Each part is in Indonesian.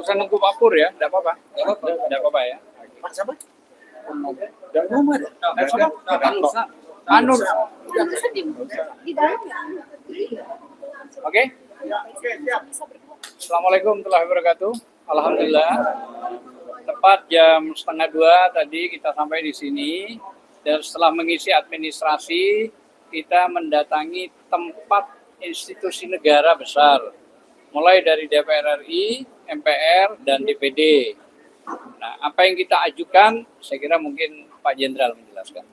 usah nunggu Pak Pur ya, tidak apa-apa. Tidak apa-apa ya. Pak siapa? Dari rumah ada. Anur. Di dalam ya? Oke. Assalamualaikum warahmatullahi wabarakatuh. Alhamdulillah. Tepat jam 1:30 tadi kita sampai di sini. Dan setelah mengisi administrasi, kita mendatangi tempat institusi negara besar. Mulai dari DPR RI, MPR, dan DPD. Nah, apa yang kita ajukan, saya kira mungkin Pak Jenderal menjelaskan.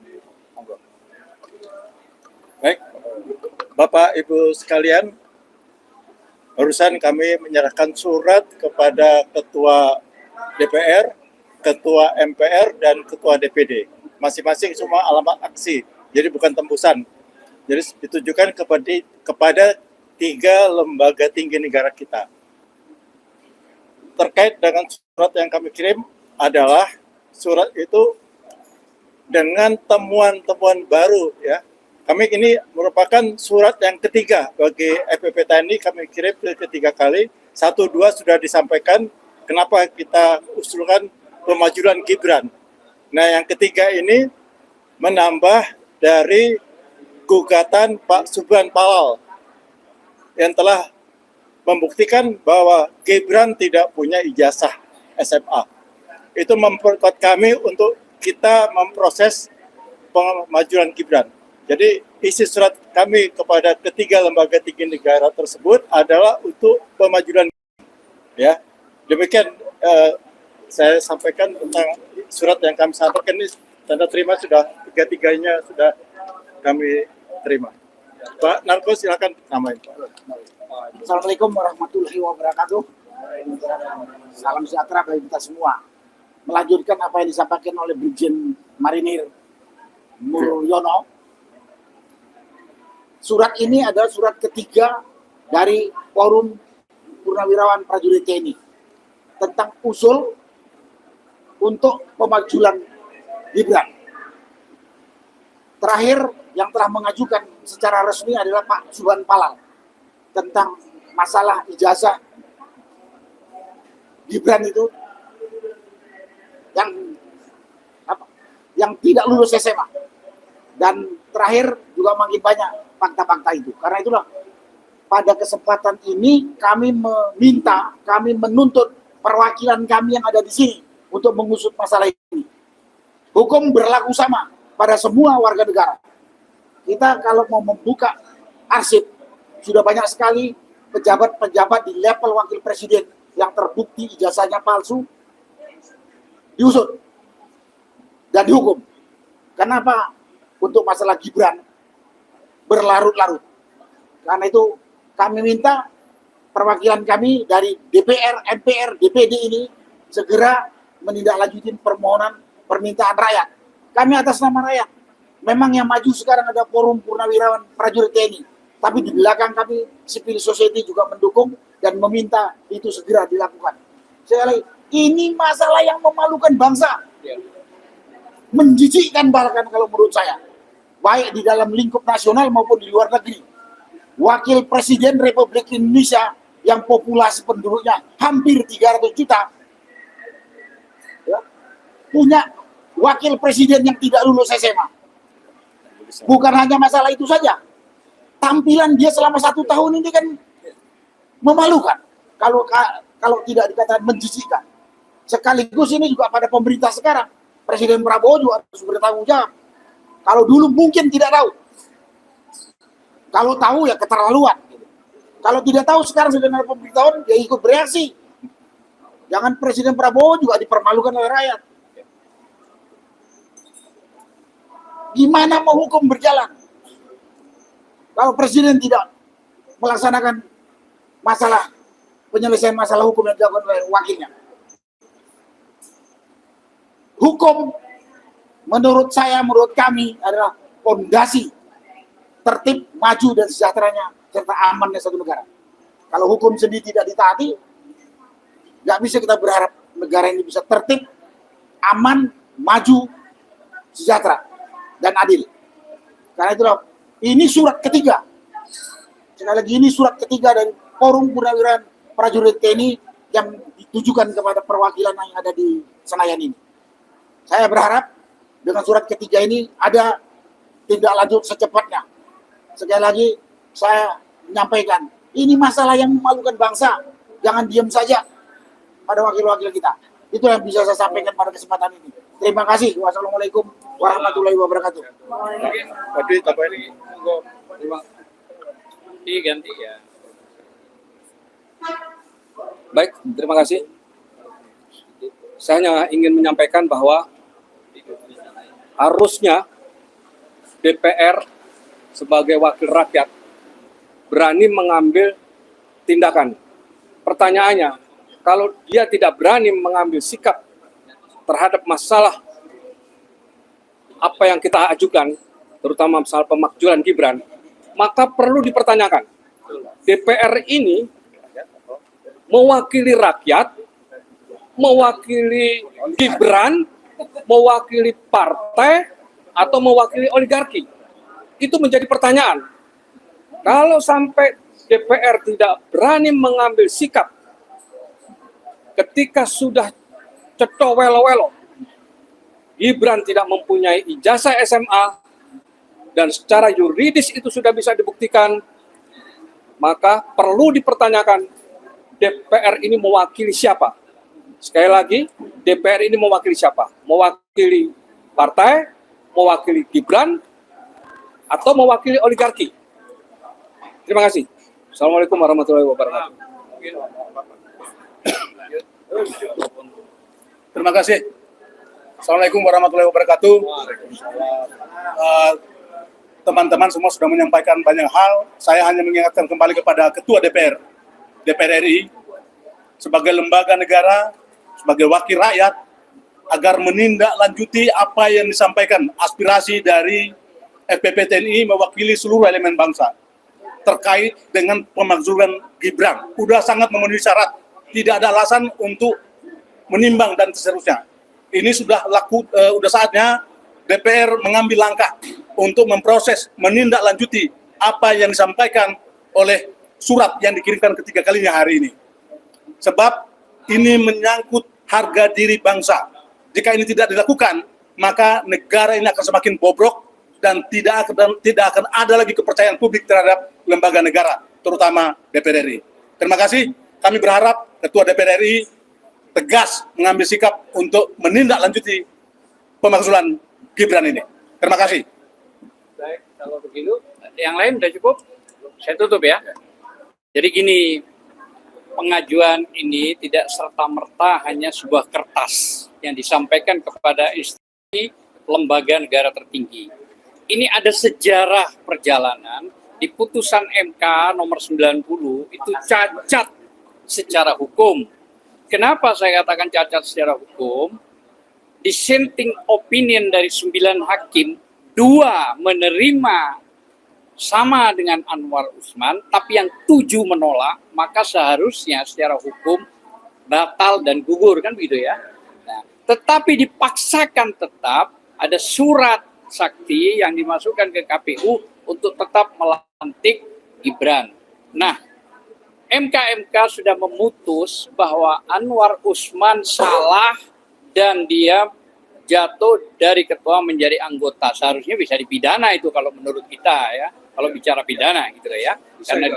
Monggo. Baik, Bapak Ibu sekalian, barusan kami menyerahkan surat kepada Ketua DPR, Ketua MPR, dan Ketua DPD. Masing-masing semua alamat aksi, jadi bukan tembusan. Jadi ditujukan kepada 3 lembaga tinggi negara kita. Terkait dengan surat yang kami kirim adalah surat itu dengan temuan-temuan baru ya. Kami ini merupakan surat yang ketiga bagi FPP TNI, kami kirim ketiga kali. 1, 2 sudah disampaikan kenapa kita usulkan pemajuan Gibran. Nah, yang ketiga ini menambah dari gugatan Pak Subhan Palal yang telah membuktikan bahwa Gibran tidak punya ijazah SMA. Itu memperkuat kami untuk kita memproses pemajuan Gibran. Jadi isi surat kami kepada ketiga lembaga tinggi negara tersebut adalah untuk pemajuan. Ya, demikian saya sampaikan tentang surat yang kami sampaikan ini. Tanda terima sudah tiga-tiganya sudah kami terima. Pak Narko silakan namain Pak. Assalamualaikum warahmatullahi wabarakatuh. Salam sejahtera bagi kita semua. Melanjutkan apa yang disampaikan oleh Brigjen Marinir Mulyono. Surat ini adalah surat ketiga dari Forum Purnawirawan Prajurit TNI tentang usul untuk pemajuan Gibran. Terakhir yang telah mengajukan secara resmi adalah Pak Subhan Palal tentang masalah ijazah Gibran itu yang tidak lulus SMA. Dan terakhir juga makin banyak fakta-fakta itu. Karena itulah pada kesempatan ini kami menuntut perwakilan kami yang ada di sini untuk mengusut masalah ini. Hukum berlaku sama pada semua warga negara. Kita kalau mau membuka arsip, sudah banyak sekali pejabat-pejabat di level wakil presiden yang terbukti ijazahnya palsu, diusut dan dihukum. Kenapa? Untuk masalah Gibran berlarut-larut. Karena itu kami minta perwakilan kami dari DPR, MPR, DPD ini segera menindaklanjuti permintaan rakyat. Kami atas nama rakyat. Memang yang maju sekarang ada Forum Purnawirawan Prajurit TNI. Tapi di belakang kami, civil society juga mendukung dan meminta itu segera dilakukan. Sekali, ini masalah yang memalukan bangsa. Menjijikkan bahkan kalau menurut saya. Baik di dalam lingkup nasional maupun di luar negeri. Wakil Presiden Republik Indonesia yang populasi penduduknya hampir 300 juta. Ya, punya wakil presiden yang tidak lulus SMA. Bukan hanya masalah itu saja. Tampilan dia selama 1 tahun ini kan memalukan. Kalau tidak dikatakan menjijikkan. Sekaligus ini juga pada pemerintah sekarang. Presiden Prabowo juga harus bertanggung jawab. Kalau dulu mungkin tidak tahu. Kalau tahu ya keterlaluan. Kalau tidak tahu sekarang sedang ada pemberitahuan, dia ikut bereaksi. Jangan Presiden Prabowo juga dipermalukan oleh rakyat. Gimana mau hukum berjalan? Kalau Presiden tidak melaksanakan penyelesaian masalah hukum yang dilakukan oleh wakilnya. Hukum menurut kami adalah fondasi tertib, maju dan sejahteranya serta amannya satu negara. Kalau hukum sendiri tidak ditaati, nggak bisa kita berharap negara ini bisa tertib, aman, maju, sejahtera dan adil. Karena itulah ini surat ketiga. Sekali lagi ini surat ketiga dari Forum Purnawirawan Prajurit TNI yang ditujukan kepada perwakilan yang ada di Senayan ini. Saya berharap dengan surat ketiga ini ada tindak lanjut secepatnya. Sekali lagi saya menyampaikan, ini masalah yang memalukan bangsa. Jangan diam saja pada wakil-wakil kita. Itu yang bisa saya sampaikan pada kesempatan ini. Terima kasih. Wassalamualaikum warahmatullahi wabarakatuh. Tadi apa ini? Ganti ya. Baik, terima kasih. Saya hanya ingin menyampaikan bahwa harusnya DPR sebagai wakil rakyat berani mengambil tindakan. Pertanyaannya, kalau dia tidak berani mengambil sikap terhadap masalah apa yang kita ajukan, terutama masalah pemakzulan Gibran, maka perlu dipertanyakan. DPR ini mewakili rakyat, mewakili Gibran, mewakili partai, atau mewakili oligarki? Itu menjadi pertanyaan. Kalau sampai DPR tidak berani mengambil sikap ketika sudah ceto welo-welo, Gibran tidak mempunyai ijazah SMA, dan secara yuridis itu sudah bisa dibuktikan, maka perlu dipertanyakan DPR ini mewakili siapa? Sekali lagi, DPR ini mewakili siapa? Mewakili partai, mewakili Gibran, atau mewakili oligarki? Terima kasih. Assalamualaikum warahmatullahi wabarakatuh. Terima kasih. Assalamualaikum warahmatullahi wabarakatuh. Teman-teman semua sudah menyampaikan banyak hal. Saya hanya mengingatkan kembali kepada Ketua DPR RI, sebagai lembaga negara, sebagai wakil rakyat, agar menindaklanjuti apa yang disampaikan aspirasi dari FPP TNI mewakili seluruh elemen bangsa terkait dengan pemakzulan Gibran. Udah sangat memenuhi syarat, tidak ada alasan untuk menimbang dan seterusnya. Ini sudah udah saatnya DPR mengambil langkah untuk memproses, menindaklanjuti apa yang disampaikan oleh surat yang dikirimkan ketiga kalinya hari ini. Sebab ini menyangkut harga diri bangsa. Jika ini tidak dilakukan, maka negara ini akan semakin bobrok dan tidak akan ada lagi kepercayaan publik terhadap lembaga negara, terutama DPR RI. Terima kasih. Kami berharap Ketua DPR RI tegas mengambil sikap untuk menindaklanjuti pemakzulan Gibran ini. Terima kasih. Baik, kalau begitu, yang lain sudah cukup? Saya tutup ya. Jadi gini, pengajuan ini tidak serta-merta hanya sebuah kertas yang disampaikan kepada institusi lembaga negara tertinggi. Ini ada sejarah perjalanan di putusan MK nomor 90 itu cacat secara hukum. Kenapa saya katakan cacat secara hukum? Dissenting opinion dari 9 hakim, 2 menerima sama dengan Anwar Usman, tapi yang 7 menolak, maka seharusnya secara hukum batal dan gugur, kan begitu ya. Nah, tetapi dipaksakan tetap ada surat sakti yang dimasukkan ke KPU untuk tetap melantik Gibran. Nah, MK sudah memutus bahwa Anwar Usman salah dan dia jatuh dari ketua menjadi anggota. Seharusnya bisa dipidana itu kalau menurut kita ya. Kalau bicara pidana gitu ya. Karena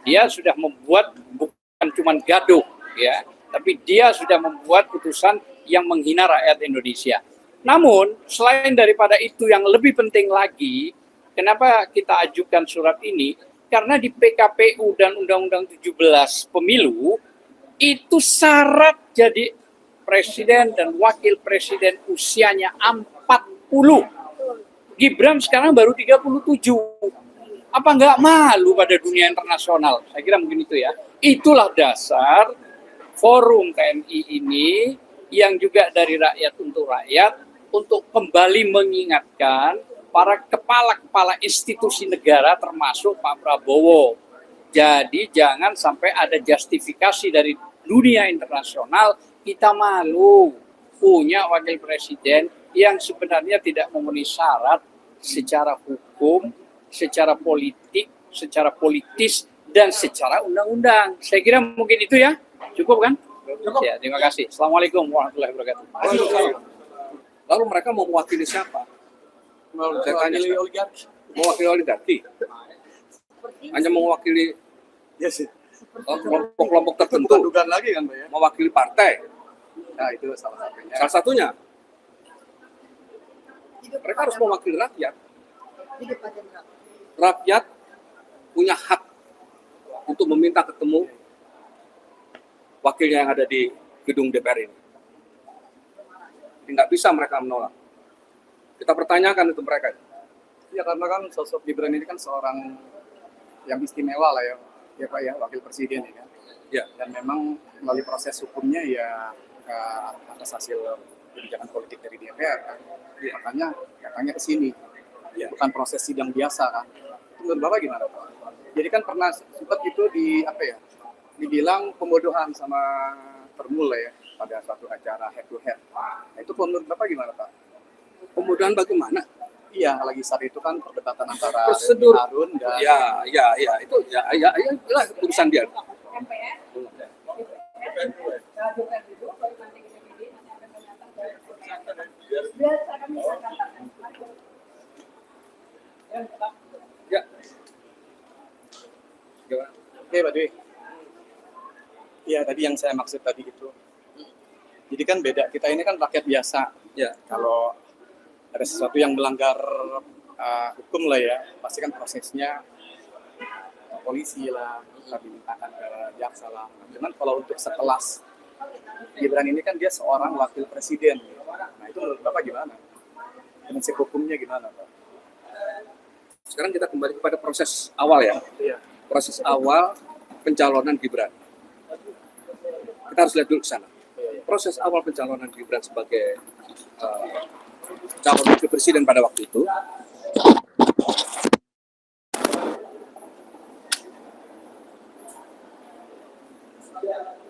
dia sudah membuat bukan cuma gaduh ya, tapi dia sudah membuat putusan yang menghina rakyat Indonesia. Namun selain daripada itu yang lebih penting lagi, kenapa kita ajukan surat ini? Karena di PKPU dan Undang-Undang 17 Pemilu itu syarat jadi presiden dan wakil presiden usianya 40. Gibran sekarang baru 37. Apa nggak malu pada dunia internasional? Saya kira mungkin itu ya. Itulah dasar forum TNI ini yang juga dari rakyat untuk kembali mengingatkan para kepala-kepala institusi negara termasuk Pak Prabowo. Jadi jangan sampai ada justifikasi dari dunia internasional kita malu punya wakil presiden yang sebenarnya tidak memenuhi syarat secara hukum, secara politik, secara politis, dan secara undang-undang. Saya kira mungkin itu ya. Cukup kan? Ya, terima kasih. Assalamualaikum warahmatullahi wabarakatuh. Lalu mereka mau mewakili siapa? Saya tanya, mewakili oligarki? Hanya mewakili Ya sih. kelompok-kelompok tertentu? Bukan dugaan lagi kan, Pak ya? Mewakili partai? Nah, itu salah satunya. Salah satunya. Mereka harus mewakili rakyat. Rakyat punya hak untuk meminta ketemu wakilnya yang ada di gedung DPR ini. Nggak bisa mereka menolak. Kita pertanyakan itu mereka. Ya karena kan sosok Gibran ini kan seorang yang istimewa lah ya Pak ya, wakil presiden ya kan. Ya. Dan memang melalui proses hukumnya ya atas hasil kebijakan politik dari DPR kan. Makanya datangnya ke sini. Ya. Bukan proses sidang biasa kan. Menurut Bapak gimana Pak? Jadi kan pernah sempat itu dibilang pembodohan sama Termul ya pada suatu acara head to head. Nah, itu menurut Bapak gimana Pak? Kemudian bagaimana? Iya, lagi saat itu kan perdebatan antara Prosedur. Harun dan Itu itulah urusan dia. Ya. Gimana? Oke, Pak Dwi. Iya, tadi yang saya maksud tadi itu. Jadi kan beda, kita ini kan rakyat biasa. Ya. Kalau ada sesuatu yang melanggar hukum lah ya, pasti kan prosesnya polisi lah, kita dimintakan ke jaksa lah. Cuman kalau untuk sekelas Gibran ini kan dia seorang wakil presiden. Nah itu menurut Bapak gimana? Prinsip hukumnya gimana Pak? Sekarang kita kembali kepada proses awal ya. Iya. Proses awal pencalonan Gibran. Kita harus lihat dulu ke sana. Proses awal pencalonan Gibran sebagai calon wakil presiden pada waktu itu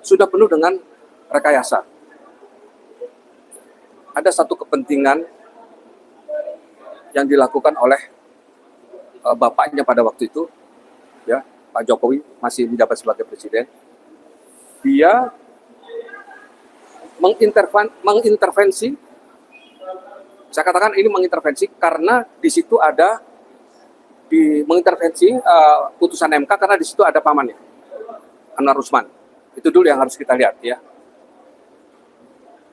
sudah penuh dengan rekayasa. Ada satu kepentingan yang dilakukan oleh bapaknya pada waktu itu, ya Pak Jokowi masih menjabat sebagai presiden. Dia mengintervensi, saya katakan ini mengintervensi karena di situ ada mengintervensi putusan MK karena di situ ada pamannya, Anwar Usman. Itu dulu yang harus kita lihat ya.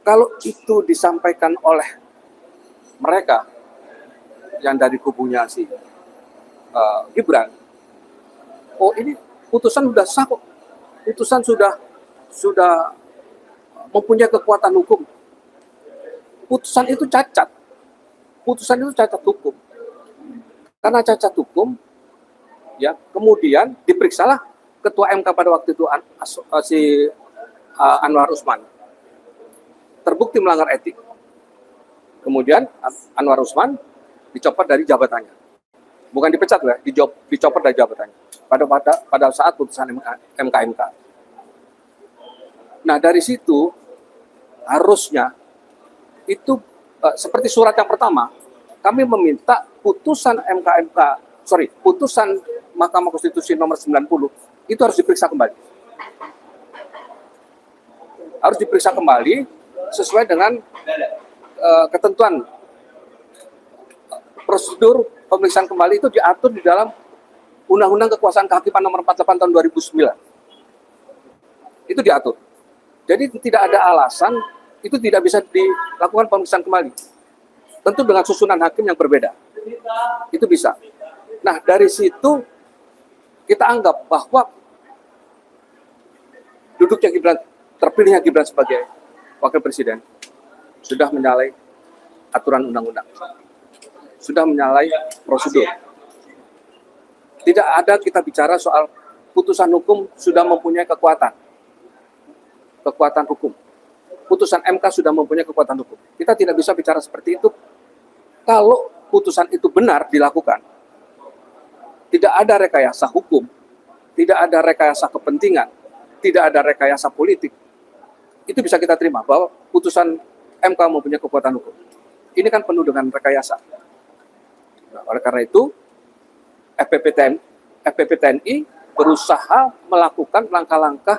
Kalau itu disampaikan oleh mereka yang dari kubunya si Gibran, oh ini putusan sudah sah kok, putusan sudah mempunyai kekuatan hukum. Putusan itu cacat hukum. Karena cacat hukum, ya kemudian diperiksalah ketua MK pada waktu itu si Anwar Usman, terbukti melanggar etik. Kemudian Anwar Usman dicopot dari jabatannya, bukan dipecat ya, dicopot dari jabatannya pada saat putusan MK. Nah dari situ harusnya itu seperti surat yang pertama, kami meminta putusan putusan Mahkamah Konstitusi nomor 90 itu harus diperiksa kembali. Harus diperiksa kembali sesuai dengan ketentuan prosedur pemeriksaan kembali itu diatur di dalam Undang-Undang Kekuasaan Kehakiman nomor 48 tahun 2009. Itu diatur. Jadi tidak ada alasan itu tidak bisa dilakukan pemeriksaan kembali. Tentu dengan susunan hakim yang berbeda. Itu bisa. Nah, dari situ kita anggap bahwa duduknya Gibran, terpilihnya Gibran sebagai wakil presiden sudah menyalahi aturan undang-undang. Sudah menyalahi prosedur. Tidak ada kita bicara soal putusan hukum sudah mempunyai kekuatan hukum. Putusan MK sudah mempunyai kekuatan hukum. Kita tidak bisa bicara seperti itu kalau putusan itu benar dilakukan. Tidak ada rekayasa hukum, tidak ada rekayasa kepentingan, tidak ada rekayasa politik. Itu bisa kita terima bahwa putusan MK mempunyai kekuatan hukum. Ini kan penuh dengan rekayasa. Nah, oleh karena itu, FPP TNI berusaha melakukan langkah-langkah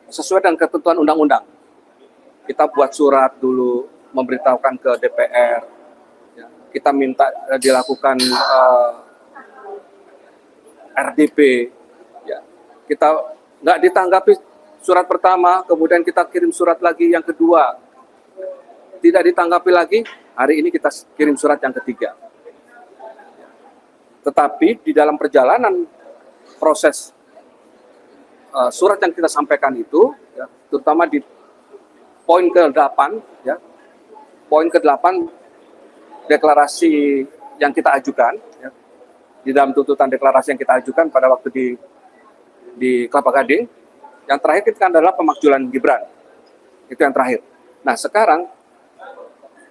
sesuai dengan ketentuan undang-undang. Kita buat surat dulu, memberitahukan ke DPR, ya. Kita minta dilakukan RDP, ya. Kita nggak ditanggapi surat pertama, kemudian kita kirim surat lagi yang kedua, tidak ditanggapi lagi, hari ini kita kirim surat yang ketiga. Tetapi di dalam perjalanan proses surat yang kita sampaikan itu, ya, terutama di poin ke-8, ya, poin ke-8 deklarasi yang kita ajukan, ya, di dalam tuntutan deklarasi yang kita ajukan pada waktu di Kelapa Gading, yang terakhir kita adalah pemakzulan Gibran, itu yang terakhir. Nah sekarang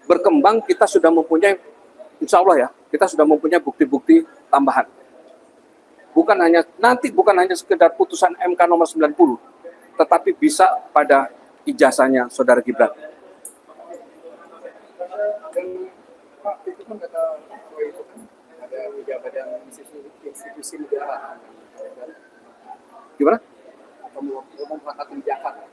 berkembang kita sudah mempunyai, insya Allah ya, kita sudah mempunyai bukti-bukti tambahan. Bukan hanya sekedar putusan MK nomor 90, tetapi bisa pada ijazahnya saudara Gibran. Dan Pak, itu kan kata Pak itu kan ada pejabat yang institusi negara. Gimana? Pemufakatan jahat,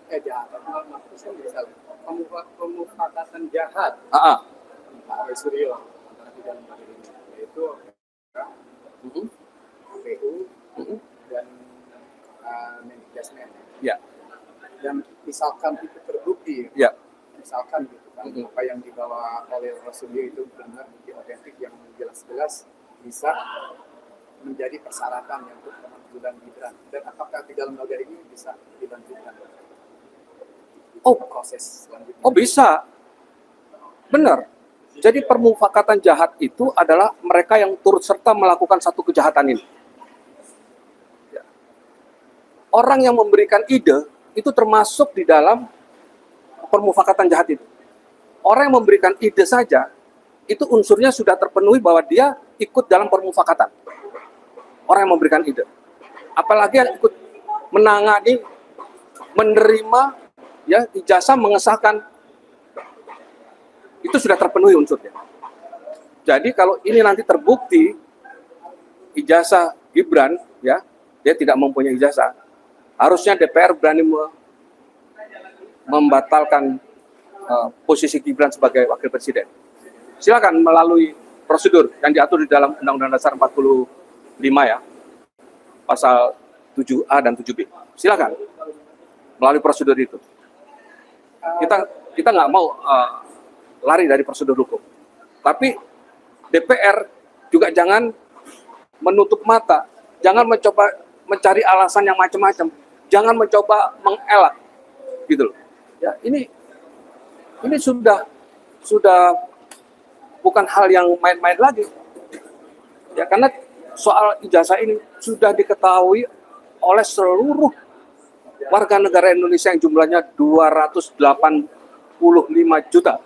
pemufakatan jahat. Pak Roy Suryo antara tiga lembaga ini, yaitu KPU dan Mendikbud. Ya. Dan misalkan itu terbukti, Ya. misalkan gitu kan, apa yang dibawa oleh Rasulullah itu benar bukti otentik yang jelas-jelas bisa menjadi persyaratan yang untuk pemakzulan Gibran. Dan apakah tiga lembaga ini bisa dilanjutkan proses selanjutnya? Oh bisa, benar. Jadi permufakatan jahat itu adalah mereka yang turut serta melakukan satu kejahatan ini. Ya. Orang yang memberikan ide itu termasuk di dalam permufakatan jahat itu. Orang yang memberikan ide saja, itu unsurnya sudah terpenuhi bahwa dia ikut dalam permufakatan. Orang yang memberikan ide. Apalagi yang ikut menangani, menerima, ya, ijazah mengesahkan, itu sudah terpenuhi unsurnya. Jadi kalau ini nanti terbukti ijazah Gibran, ya, dia tidak mempunyai ijazah, harusnya DPR berani membatalkan posisi Gibran sebagai wakil presiden. Silakan melalui prosedur yang diatur di dalam Undang-Undang Dasar 45 ya, pasal 7A dan 7B. Silakan melalui prosedur itu. Kita nggak mau lari dari prosedur hukum. Tapi DPR juga jangan menutup mata, jangan mencoba mencari alasan yang macam-macam, jangan mencoba mengelak, gitu loh. Ya, ini sudah bukan hal yang main-main lagi. Ya, karena soal ijazah ini sudah diketahui oleh seluruh warga negara Indonesia yang jumlahnya 285 juta.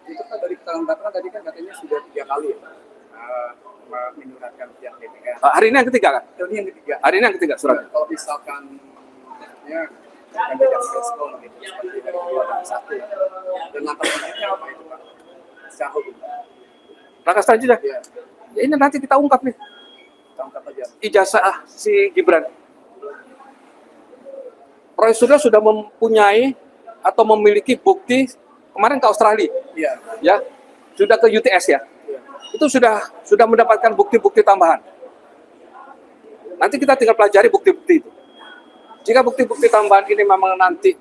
Itu kan dari keterangan tadi kan katanya sudah 3 kali ya menyuratkan pihak DPR. Hari ini yang ketiga kan? Ini yang ketiga. Hari ini yang ketiga surat. Kalau misalkan ya kandidat respon gitu seperti dari 2 dan 1 dan langkah selanjutnya apa itu Pak? Secara hukum. Langkah selanjutnya? Ya, Ya ini nanti kita ungkap nih. tangkap aja. Ijazah si Gibran. Roy Suryo sudah mempunyai atau memiliki bukti kemarin ke Australia, Iya. ya, sudah ke UTS ya. Itu sudah mendapatkan bukti-bukti tambahan. Nanti kita tinggal pelajari bukti-bukti itu. Jika bukti-bukti tambahan ini memang nanti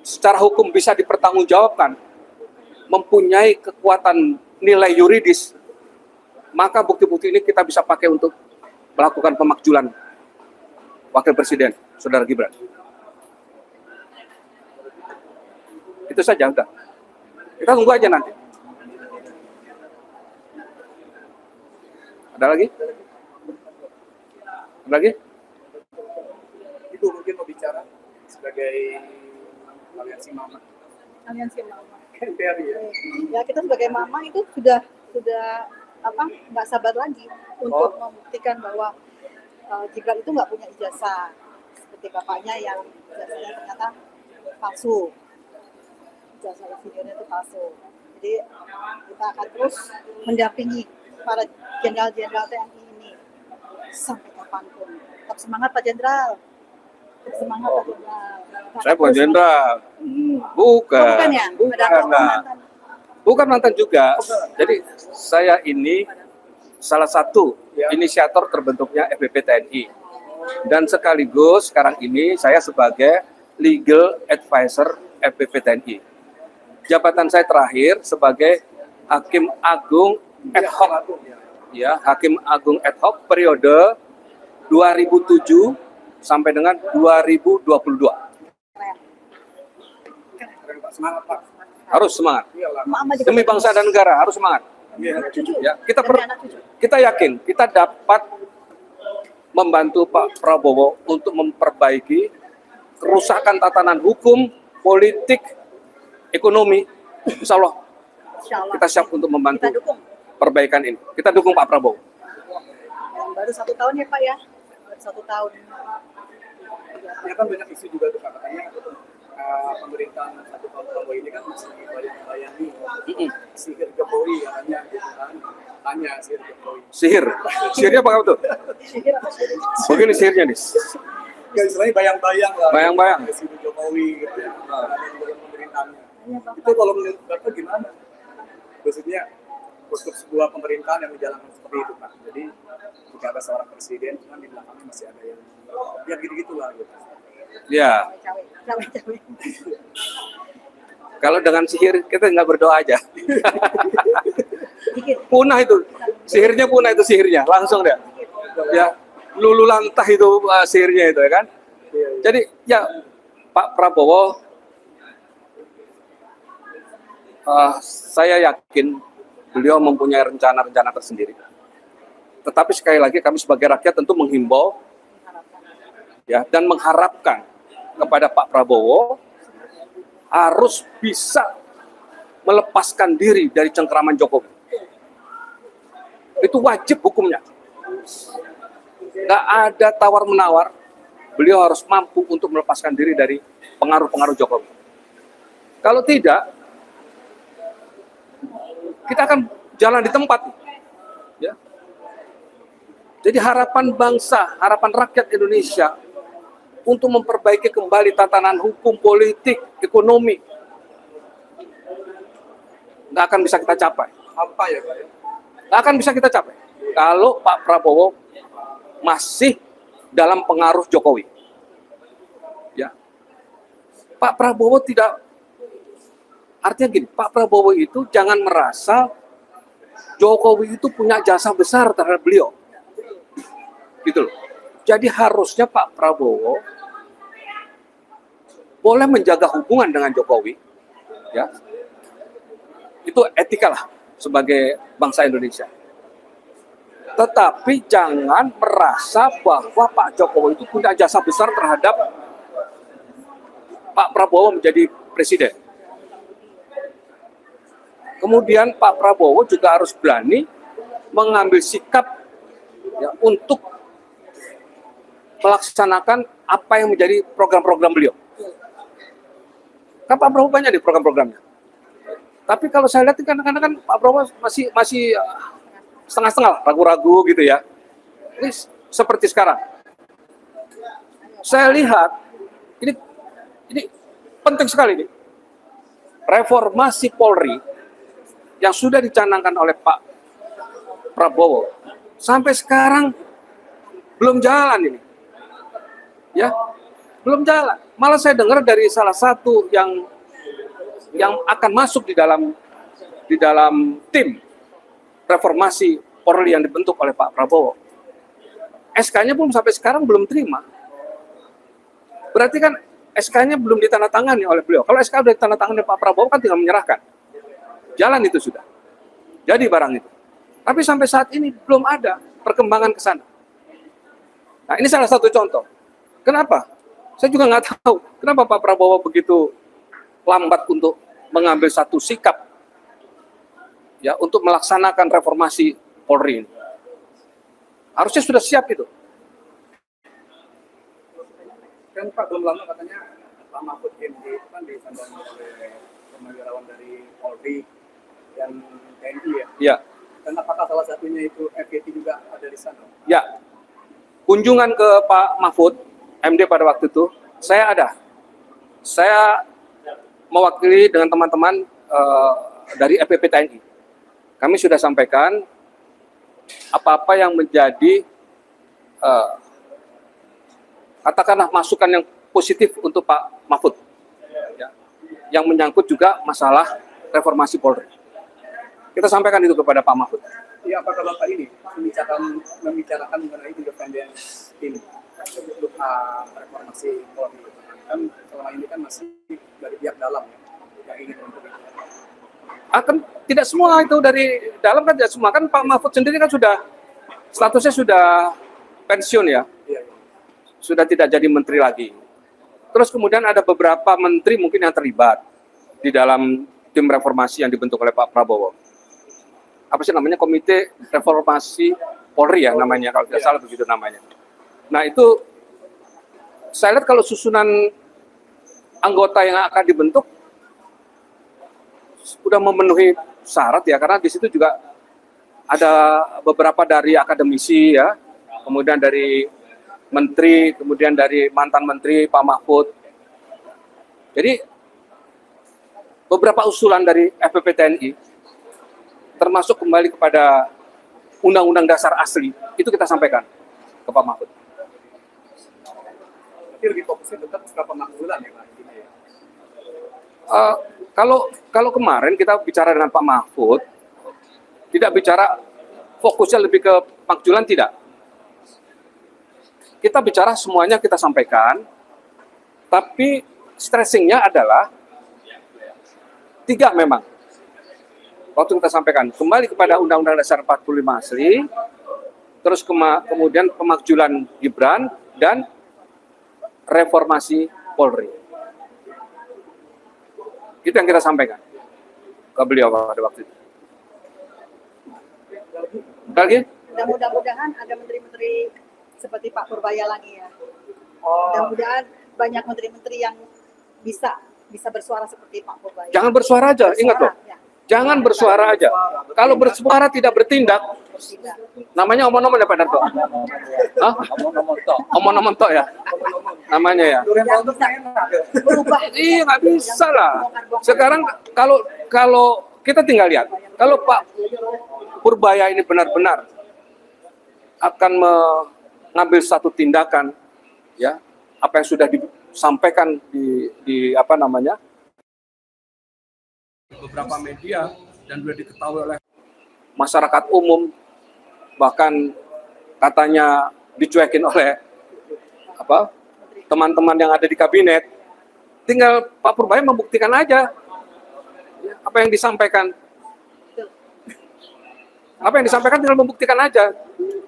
secara hukum bisa dipertanggungjawabkan, mempunyai kekuatan nilai yuridis, maka bukti-bukti ini kita bisa pakai untuk melakukan pemakzulan wakil presiden, saudara Gibran. Itu saja udah. Kita tunggu aja nanti. Ada lagi? Ada lagi? Ibu mungkin mau bicara sebagai aliansi mama. Aliansi Mama. KPR ya. Ya kita sebagai mama itu sudah nggak sabar lagi untuk membuktikan bahwa Gibran itu nggak punya ijazah seperti bapaknya yang ijazahnya ternyata palsu, ijazah insinyurnya itu palsu. Jadi kita akan terus mendampingi para jenderal-jenderal TNI ini sampai kapanpun. Tetap semangat Pak Jenderal. Tetap semangat Pak Jenderal. Saya bukan jenderal. Bukan ya? Ada Bukan, apa nah. mantan? Bukan mantan juga. Jadi saya ini salah satu inisiator terbentuknya FBP TNI. Dan sekaligus sekarang ini saya sebagai legal advisor FBP TNI. Jabatan saya terakhir sebagai Hakim Agung ad hoc. Ya, Hakim Agung ad hoc periode 2007 sampai dengan 2022. Keren Pak, semangat Pak. Harus semangat. Mama juga Demi bangsa dan negara harus semangat. cucu. Ya, Demi anak cucu. kita yakin kita dapat membantu Pak Prabowo untuk memperbaiki kerusakan tatanan hukum, politik, ekonomi. Insya Allah Insya Allah. kita siap untuk membantu Kita dukung. perbaikan ini. Kita dukung Pak Prabowo. Baru 1 tahun ya Pak ya. Baru 1 tahun. Ya kan banyak isu juga tuh Pak, katanya pemerintahan 1 tahun Prabowo ini kan masih bayang-bayangi sihir Jokowi katanya gitu kan. Tanya sihir Jokowi. Sihirnya apa tuh? Sihir apa sih? Begini sihirnya nih. Ya istilahnya bayang-bayang lah. Bayang-bayang. Sihir Jokowi gitu ya. Dalam pemerintahannya. Itu kalau menurut Bapak gimana? Maksudnya untuk sebuah pemerintahan yang menjalankan seperti itu Pak. Jadi jika ada seorang presiden, kan di belakangnya masih ada yang ya gitu-gitulah gitu. Ya, Cawe-cawe. kalau dengan sihir kita nggak berdoa aja. Dikit. Punah itu. Sihirnya punah itu sihirnya. Langsung deh. Ya, lulu lantah itu sihirnya itu ya kan. Jadi ya Pak Prabowo saya yakin beliau mempunyai rencana-rencana tersendiri. Tetapi sekali lagi kami sebagai rakyat tentu menghimbau ya dan mengharapkan kepada Pak Prabowo harus bisa melepaskan diri dari cengkeraman Jokowi. Itu wajib hukumnya. Nggak ada tawar-menawar. Beliau harus mampu untuk melepaskan diri dari pengaruh-pengaruh Jokowi. Kalau tidak, kita akan jalan di tempat. Ya. Jadi harapan bangsa, harapan rakyat Indonesia untuk memperbaiki kembali tatanan hukum, politik, ekonomi, nggak akan bisa kita capai. Apa ya Pak? Nggak akan bisa kita capai kalau Pak Prabowo masih dalam pengaruh Jokowi. Ya, Pak Prabowo tidak, artinya gini, Pak Prabowo itu jangan merasa Jokowi itu punya jasa besar terhadap beliau, gitu loh. Jadi harusnya Pak Prabowo boleh menjaga hubungan dengan Jokowi, ya. Itu etika lah sebagai bangsa Indonesia. Tetapi jangan merasa bahwa Pak Jokowi itu punya jasa besar terhadap Pak Prabowo menjadi presiden. Kemudian Pak Prabowo juga harus berani mengambil sikap ya, untuk melaksanakan apa yang menjadi program-program beliau. Kan Pak Prabowo banyak di program-programnya. Tapi kalau saya lihat kan Pak Prabowo masih setengah-setengah, ragu-ragu gitu ya. Ini seperti sekarang. Saya lihat ini penting sekali nih. Reformasi Polri yang sudah dicanangkan oleh Pak Prabowo sampai sekarang belum jalan ini. Ya, belum jalan. Malah saya dengar dari salah satu yang akan masuk di dalam tim reformasi Polri yang dibentuk oleh Pak Prabowo. SK-nya pun sampai sekarang belum terima. Berarti kan SK-nya belum ditandatangani oleh beliau. Kalau SK sudah ditandatangani Pak Prabowo kan tinggal menyerahkan. Jalan itu sudah. Jadi barang itu. Tapi sampai saat ini belum ada perkembangan ke sana. Nah, ini salah satu contoh. Kenapa? Saya juga nggak tahu kenapa Pak Prabowo begitu lambat untuk mengambil satu sikap ya untuk melaksanakan reformasi Polri ini. Harusnya sudah siap itu. Kan Pak belum lama katanya Pak Mahfud MD itu kan ditandani oleh purnawirawan dari Polri dan TNI ya. Ya, Dan apakah salah satunya itu FGT juga ada di sana? ya. kunjungan ke Pak Mahfud MD pada waktu itu, saya ada. Saya mewakili dengan teman-teman dari FPP TNI. Kami sudah sampaikan apa-apa yang menjadi katakanlah masukan yang positif untuk Pak Mahfud, ya, yang menyangkut juga masalah reformasi Polri. Kita sampaikan itu kepada Pak Mahfud. Ya, apakah Bapak ini membicarakan mengenai independence tim untuk reformasi Polri? Kan selama ini kan masih dari pihak dalam yang ingin untuk itu. Akan tidak semua itu dari dalam, kan tidak semua, kan Pak Mahfud sendiri kan sudah statusnya sudah pensiun ya, Iya, iya. sudah tidak jadi menteri lagi. Terus kemudian ada beberapa menteri mungkin yang terlibat di dalam tim reformasi yang dibentuk oleh Pak Prabowo. Apa sih namanya, Komite Reformasi Polri ya namanya, kalau tidak salah begitu namanya. Nah itu saya lihat kalau susunan anggota yang akan dibentuk sudah memenuhi syarat ya, karena di situ juga ada beberapa dari akademisi ya, kemudian dari menteri, kemudian dari mantan menteri Pak Mahfud. Jadi beberapa usulan dari FPP TNI termasuk kembali kepada Undang-Undang Dasar asli, itu kita sampaikan ke Pak Mahfud. Tapi lebih fokusnya tetap ke pemakzulan ya Pak? Kalau kemarin kita bicara dengan Pak Mahfud, tidak bicara fokusnya lebih ke pemakzulan, tidak. Kita bicara semuanya kita sampaikan, tapi stressingnya adalah 3 memang. Waktu kita sampaikan, kembali kepada Undang-Undang Dasar 45 asli, terus kemudian pemakzulan Gibran, dan reformasi Polri. Itu yang kita sampaikan ke beliau pada waktu itu. Lagi? Dan mudah-mudahan ada menteri-menteri seperti Pak Purbaya lagi ya. Mudah-mudahan banyak menteri-menteri yang bisa bersuara seperti Pak Purbaya. Jangan bersuara aja, ingat loh. Ya. Jangan bersuara aja. Kalau bersuara tidak bertindak, Tidak. namanya omong-omong ya Pak Darto? Hah? Omong-omong tok ya? Namanya ya? Yang bisa berubah. Iya, nggak bisa lah. Sekarang kalau kita tinggal lihat, kalau Pak Purbaya ini benar-benar akan mengambil satu tindakan, ya, apa yang sudah disampaikan di apa namanya, beberapa media dan sudah diketahui oleh masyarakat umum, bahkan katanya dicuekin oleh apa teman-teman yang ada di kabinet. Tinggal Pak Purbaya membuktikan aja apa yang disampaikan. Apa yang disampaikan tinggal membuktikan aja.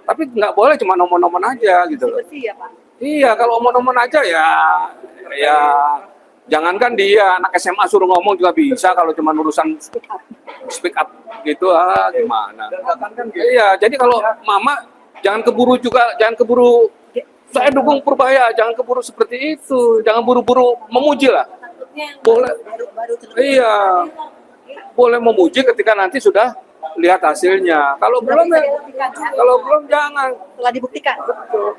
Tapi nggak boleh cuma nomor-nomor aja gitu loh. Bersih ya Pak. Iya, kalau omong-omong aja ya jangankan dia anak SMA suruh ngomong juga bisa, kalau cuma urusan speak up gitu gimana. Iya, jadi kalau Mama jangan keburu saya dukung Purbaya, jangan keburu seperti itu, jangan buru-buru memuji lah. Boleh. Iya. Boleh memuji ketika nanti sudah lihat hasilnya. Kalau belum jangan. Telah dibuktikan. Betul.